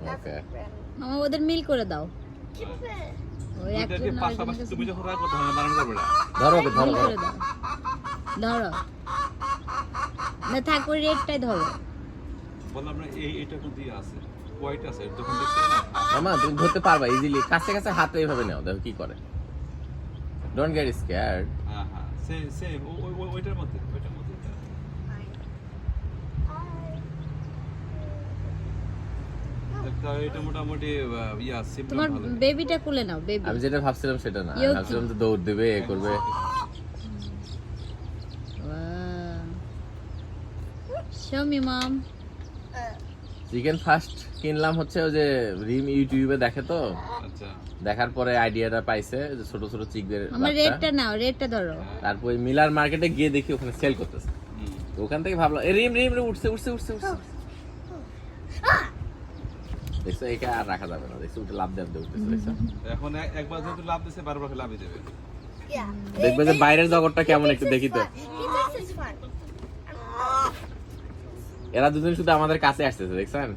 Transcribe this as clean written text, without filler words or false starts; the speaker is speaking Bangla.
ওকে মামা ওদের মিল করে দাও ওই এটাকে পাশাপাশি তুমি যখন রাখো তখন বানানো যাবে না। ধরো ওকে ধরো মিল ধরো করে দাও ধরো না থাক ওই রেডটাই ধরো বললাম না এইটা কোন দিয়ে আছে হোয়াইট আছে তখন দেখছো না মামা তুমি ধরতে পারবা ইজিলি কাছে কাছে হাতে এইভাবে নাও দেখো কি করে ডোন্ট গেট স্ক্যার্ড হ্যাঁ হ্যাঁ সেম ওইটার মধ্যে এটা মোটামুটি ইয়া সিম্পল তোমার ভালো বেবিটা কুলে নাও বেবি আমি যেটা ভাবছিলাম সেটা না আমি ইয়ো কি? ভাবছিলাম তো দৌড় দেবে এ করবে শো মি মম চিকেন ফার্স্ট কিনলাম হচ্ছে ওই যে রিম ইউটিউবে দেখে তো আচ্ছা দেখার পরে আইডিয়াটা পাইছে যে ছোট ছোট চিকদের আমার বাচ্চা। রেডটা নাও রেডটা ধরো তারপর ওই মিলার মার্কেটে গিয়ে দেখি ওখানে সেল করতেছে তো ওখান থেকে ভাবলাম এ রিম রিম রিম উঠছে উঠছে উঠছে উঠছে দেখছো একে আর রাখা যাবে না দেখছো উঠে লাভ দেব উঠতেছে দেখছো এখন একবার যেহেতু লাভ দিছে বারবার লাভই দেবে দেখবে যে বাইরের জগৎটা কেমন একটু দেখি তো এরা দুজন শুধু আমাদের কাছে আসতেছে দেখছেন